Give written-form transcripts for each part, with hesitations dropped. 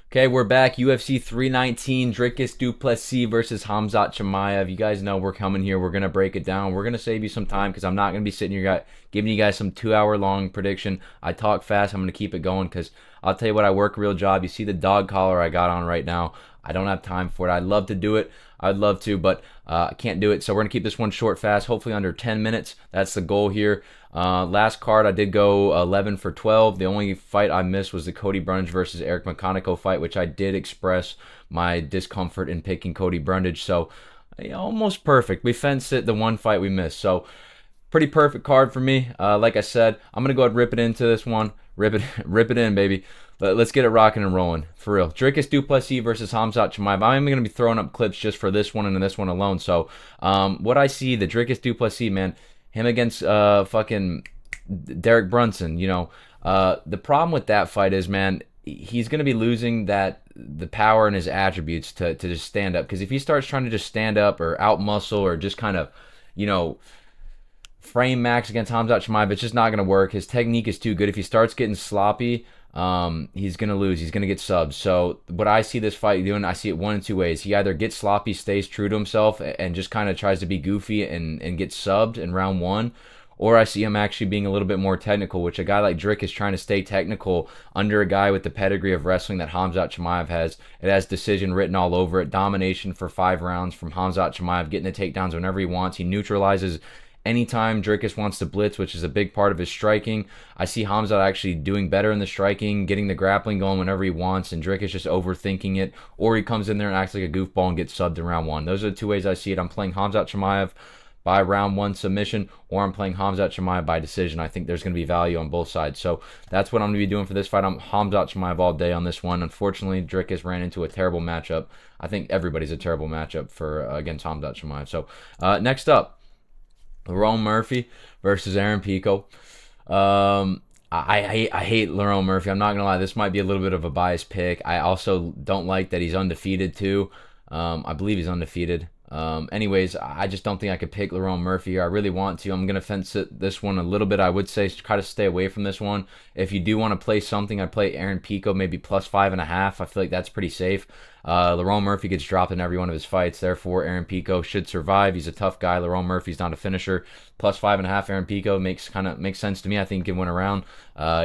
Okay, we're back. UFC 319, Dricus du Plessis versus Hamzat Chimaev. You guys know we're coming here. We're going to break it down. We're going to save you some time because I'm not going to be sitting here giving you guys some 2 hour long prediction. I talk fast. I'm going to keep it going because I'll tell you what, I work a real job. You see the dog collar I got on right now. I don't have time for it. I'd love to do it. I'd love to, but I can't do it. So we're going to keep this one short, fast, hopefully under 10 minutes. That's the goal here. Last card, I did go 11 for 12. The only fight I missed was the Cody Brundage versus Eric McConico fight, which I did express my discomfort in picking Cody Brundage. So almost perfect. We fenced it, the one fight we missed. So pretty perfect card for me. Like I said, I'm going to go ahead and rip it into this one. Rip it, rip it in, baby. Let's get it rocking and rolling, for real. Dricus du Plessis versus Hamzat Chimaev. I'm going to be throwing up clips just for this one and this one alone. So what I see, the Dricus du Plessis, man, him against fucking Derek Brunson, the problem with that fight is, man, he's going to be losing the power and his attributes to just stand up. Because if he starts trying to just stand up or out muscle or just kind of, frame max against Hamzat Chimaev, it's just not going to work. His technique is too good. If he starts getting sloppy, he's going to lose. He's going to get subbed. So what I see this fight doing, I see it one in two ways. He either gets sloppy, stays true to himself, and just kind of tries to be goofy and gets subbed in round one. Or I see him actually being a little bit more technical, which a guy like Drick is trying to stay technical under a guy with the pedigree of wrestling that Hamzat Chimaev has. It has decision written all over it. Domination for 5 rounds from Hamzat Chimaev, getting the takedowns whenever he wants. He neutralizes anytime Dricus wants to blitz, which is a big part of his striking. I see Hamzat actually doing better in the striking, getting the grappling going whenever he wants, and Dricus just overthinking it, or he comes in there and acts like a goofball and gets subbed in round one. Those are the two ways I see it. I'm playing Hamzat Chimaev by round one submission, or I'm playing Hamzat Chimaev by decision. I think there's going to be value on both sides. So that's what I'm going to be doing for this fight. I'm Hamzat Chimaev all day on this one. Unfortunately, Dricus ran into a terrible matchup. I think everybody's a terrible matchup for against Hamzat Chimaev. So next up, Lerone Murphy versus Aaron Pico. I hate Lerone Murphy. I'm not going to lie. This might be a little bit of a biased pick. I also don't like that he's undefeated too. I believe he's undefeated. Anyways, I just don't think I could pick Lerone Murphy here. I really want to. I'm going to fence it this one a little bit. I would say try to stay away from this one. If you do want to play something, I'd play Aaron Pico, maybe plus 5.5. I feel like that's pretty safe. Lerone Murphy gets dropped in every one of his fights. Therefore, Aaron Pico should survive. He's a tough guy. Lerone Murphy's not a finisher. Plus 5.5. Aaron Pico makes sense to me. I think he can win a round.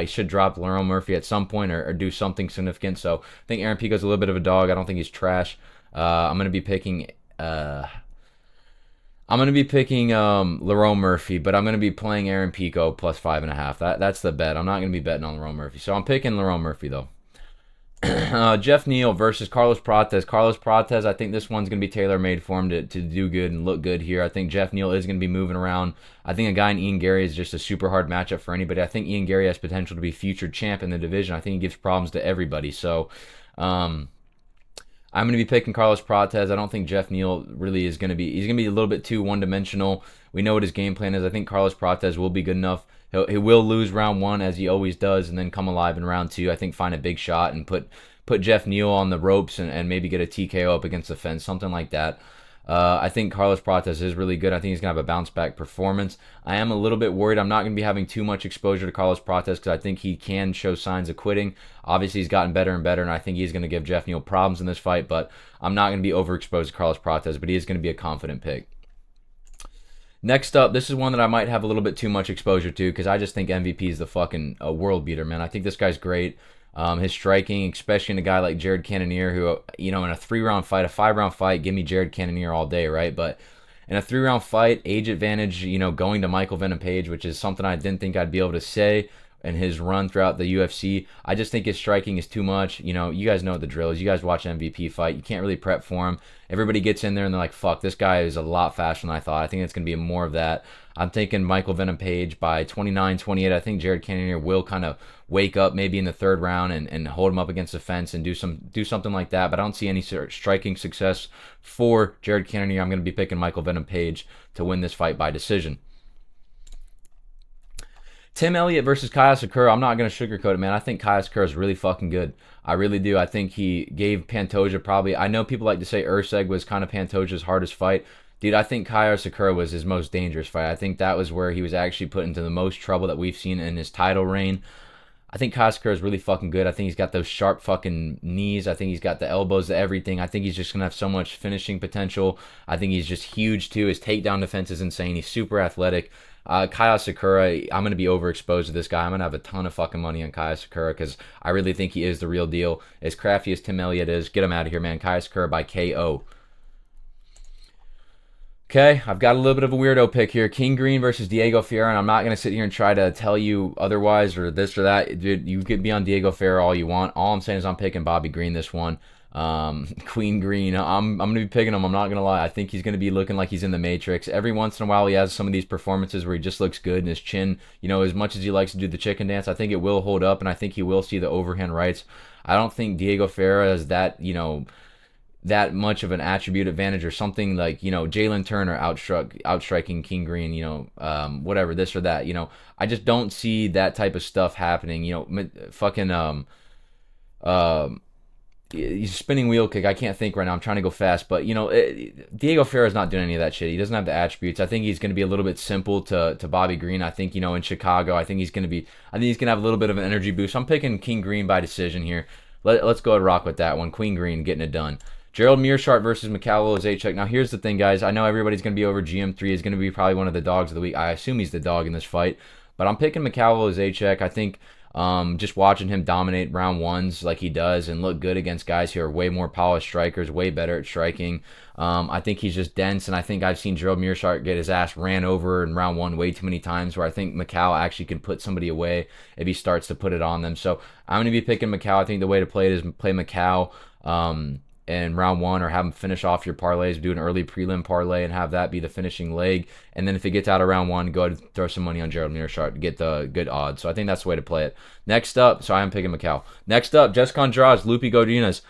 He should drop Lerone Murphy at some point or do something significant. So I think Aaron Pico's a little bit of a dog. I don't think he's trash. I'm going to be picking Lerone Murphy, but I'm going to be playing Aaron Pico plus 5.5. That's the bet. I'm not going to be betting on Lerone Murphy. So I'm picking Lerone Murphy, though. Jeff Neal versus Carlos Prates. Carlos Prates, I think this one's going to be tailor-made for him to do good and look good here. I think Jeff Neal is going to be moving around. I think a guy in Ian Gary is just a super hard matchup for anybody. I think Ian Gary has potential to be future champ in the division. I think he gives problems to everybody. So, I'm going to be picking Carlos Prates. I don't think Jeff Neal really is going to be... He's going to be a little bit too one-dimensional. We know what his game plan is. I think Carlos Prates will be good enough. He will lose round one, as he always does, and then come alive in round two. I think find a big shot and put Jeff Neal on the ropes and maybe get a TKO up against the fence, something like that. I think Carlos Prates is really good. I think he's going to have a bounce-back performance. I am a little bit worried. I'm not going to be having too much exposure to Carlos Prates because I think he can show signs of quitting. Obviously, he's gotten better and better, and I think he's going to give Jeff Neal problems in this fight, but I'm not going to be overexposed to Carlos Prates, but he is going to be a confident pick. Next up, this is one that I might have a little bit too much exposure to because I just think MVP is the fucking world beater, man. I think this guy's great. His striking, especially in a guy like Jared Cannonier, who, in a 3-round fight, a 5-round fight, give me Jared Cannonier all day, right? But in a 3-round fight, age advantage, going to Michael Venom Page, which is something I didn't think I'd be able to say in his run throughout the UFC. I just think his striking is too much. You guys know what the drill is. You guys watch MVP fight. You can't really prep for him. Everybody gets in there and they're like, fuck, this guy is a lot faster than I thought. I think it's going to be more of that. I'm thinking Michael Venom Page by 29-28. I think Jared Cannonier will kind of wake up maybe in the 3rd round and hold him up against the fence and do something like that. But I don't see any striking success for Jared Cannonier. I'm going to be picking Michael Venom Page to win this fight by decision. Tim Elliott versus Kaya Sakura. I'm not going to sugarcoat it, man. I think Kaya Sakura is really fucking good. I really do. I think he gave Pantoja probably... I know people like to say Urseg was kind of Pantoja's hardest fight. Dude, I think Kaya Sakura was his most dangerous fight. I think that was where he was actually put into the most trouble that we've seen in his title reign. I think Kaya Sakura is really fucking good. I think he's got those sharp fucking knees. I think he's got the elbows to everything. I think he's just gonna have so much finishing potential. I think he's just huge too. His takedown defense is insane. He's super athletic. Kaya Sakura, I'm gonna be overexposed to this guy. I'm gonna have a ton of fucking money on Kaya Sakura because I really think he is the real deal. As crafty as Tim Elliott is, get him out of here, man. Kaya Sakura by KO. Okay, I've got a little bit of a weirdo pick here. King Green versus Diego Ferreira, and I'm not going to sit here and try to tell you otherwise or this or that. Dude, you could be on Diego Ferreira all you want. All I'm saying is I'm picking Bobby Green this one. Queen Green, I'm going to be picking him. I'm not going to lie. I think he's going to be looking like he's in the Matrix. Every once in a while, he has some of these performances where he just looks good and his chin, as much as he likes to do the chicken dance, I think it will hold up, and I think he will see the overhand rights. I don't think Diego Ferreira is that much of an attribute advantage or something like, Jalen Turner outstriking King Green, whatever, this or that, I just don't see that type of stuff happening, he's spinning wheel kick. I can't think right now. I'm trying to go fast, but Diego Ferreira's not doing any of that shit. He doesn't have the attributes. I think he's going to be a little bit simple to Bobby Green. I think, in Chicago, I think he's going to have a little bit of an energy boost. I'm picking King Green by decision here. Let's go and rock with that one. Queen Green getting it done. Gerald Meerschaert versus Mikhail Zajac. Now, here's the thing, guys. I know everybody's going to be over GM3. He's going to be probably one of the dogs of the week. I assume he's the dog in this fight. But I'm picking Mikhail Zajac. I think just watching him dominate round ones like he does and look good against guys who are way more polished strikers, way better at striking. I think he's just dense, and I think I've seen Gerald Meerschaert get his ass ran over in round one way too many times, where I think Mikhail actually can put somebody away if he starts to put it on them. So I'm going to be picking Mikhail. I think the way to play it is play Mikhail in round one, or have him finish off your parlays, do an early prelim parlay and have that be the finishing leg. And then if it gets out of round one, go ahead and throw some money on Gerald Meerschaert to get the good odds. So I think that's the way to play it. Next up, so I am picking Mikhail. Next up, Jessica Andrade, Lupi Godinez.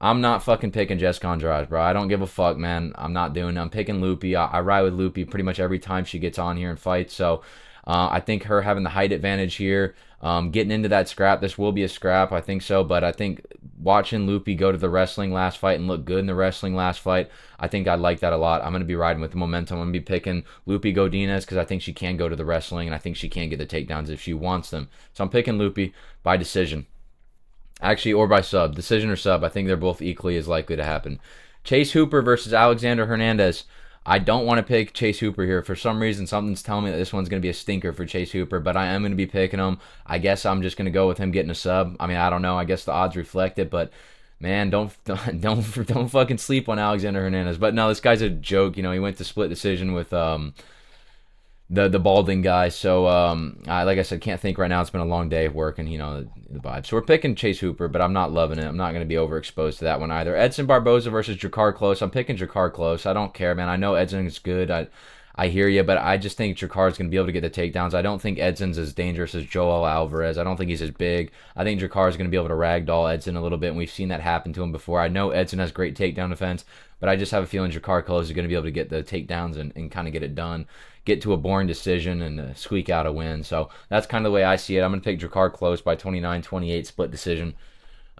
I'm not fucking picking Jessica Andrade, bro. I don't give a fuck, man. I'm not doing it. I'm picking Lupi. I ride with Lupi pretty much every time she gets on here and fights. So I think her having the height advantage here, getting into that scrap, this will be a scrap, I think so, but I think watching Lupi go to the wrestling last fight and look good in the wrestling last fight, I think I like that a lot. I'm going to be riding with the momentum. I'm going to be picking Lupi Godinez because I think she can go to the wrestling, and I think she can get the takedowns if she wants them. So I'm picking Lupi by decision. Actually, or by sub. Decision or sub. I think they're both equally as likely to happen. Chase Hooper versus Alexander Hernandez. I don't want to pick Chase Hooper here. For some reason, something's telling me that this one's going to be a stinker for Chase Hooper, but I am going to be picking him. I guess I'm just going to go with him getting a sub. I mean, I don't know. I guess the odds reflect it, but man, don't fucking sleep on Alexander Hernandez. But no, this guy's a joke. He went to split decision with the balding guy. So like I said, can't think right now. It's been a long day of work and the vibe. So we're picking Chase Hooper, but I'm not loving it. I'm not going to be overexposed to that one either. Edson Barboza versus Jakar Close. I'm picking Jakar Close. I don't care, man. I know Edson's good. I hear you, but I just think Jakar's going to be able to get the takedowns. I don't think Edson's as dangerous as Joel Alvarez. I don't think he's as big. I think Jakar's going to be able to ragdoll Edson a little bit, and we've seen that happen to him before. I know Edson has great takedown defense, but I just have a feeling Jakar Close is going to be able to get the takedowns and kind of get it done, get to a boring decision, and squeak out a win. So that's kind of the way I see it. I'm going to pick Jakar Close by 29-28 split decision.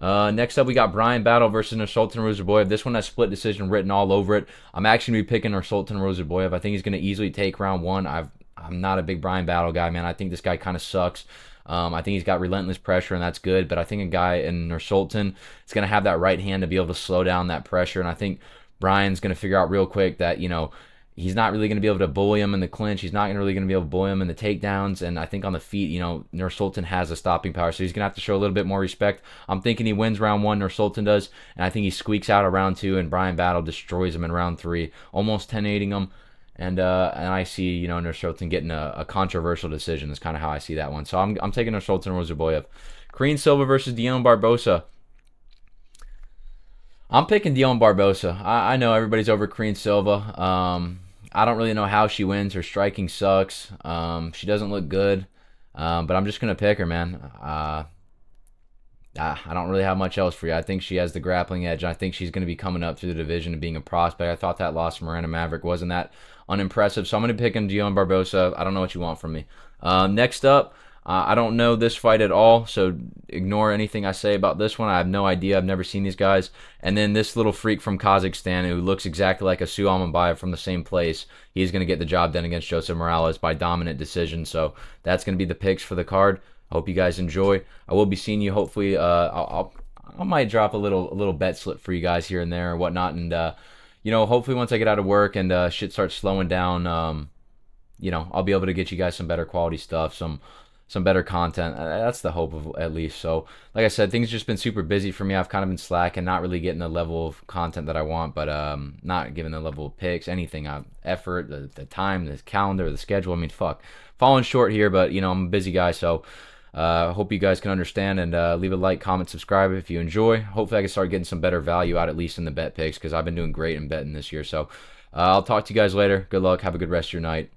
Next up, we got Brian Battle versus Nursultan Rozaboyev. This one has split decision written all over it. I'm actually going to be picking Nursultan Rozaboyev. I think he's going to easily take round one. I'm not a big Brian Battle guy, man. I think this guy kind of sucks. I think he's got relentless pressure, and that's good. But I think a guy in Nursultan is going to have that right hand to be able to slow down that pressure. And I think Brian's going to figure out real quick that, he's not really going to be able to bully him in the clinch. He's not really going to be able to bully him in the takedowns. And I think on the feet, Nursultan has a stopping power. So he's going to have to show a little bit more respect. I'm thinking he wins round one, Nursultan does. And I think he squeaks out of round two, and Brian Battle destroys him in round three, almost 10-8ing him. And I see, Nursultan getting a controversial decision. Is kind of how I see that one. So I'm taking Nursultan Rozaboyev. Karine Silva versus Dion Barbosa. I'm picking Dion Barbosa. I know everybody's over Karine Silva. I don't really know how she wins. Her striking sucks. She doesn't look good. But I'm just going to pick her, man. I don't really have much else for you. I think she has the grappling edge. I think she's going to be coming up through the division and being a prospect. I thought that loss from Miranda Maverick wasn't that unimpressive. So I'm going to pick Dion Barbosa. I don't know what you want from me. Next up, I don't know this fight at all, so ignore anything I say about this one. I have no idea. I've never seen these guys. And then this little freak from Kazakhstan who looks exactly like a Sue Almanbayev from the same place, he's going to get the job done against Joseph Morales by dominant decision. So that's going to be the picks for the card. Hope you guys enjoy. I will be seeing you. Hopefully, I might drop a little bet slip for you guys here and there or whatnot, and hopefully once I get out of work and shit starts slowing down, I'll be able to get you guys some better quality stuff, some better content. That's the hope of at least. So, like I said, things just been super busy for me. I've kind of been slacking, not really getting the level of content that I want, but not giving the level of picks, anything, effort, the time, the calendar, the schedule. I mean, fuck, falling short here, but I'm a busy guy, so. Hope you guys can understand and leave a like, comment, subscribe if you enjoy. Hopefully, I can start getting some better value out at least in the bet picks because I've been doing great in betting this year. So, I'll talk to you guys later. Good luck. Have a good rest of your night.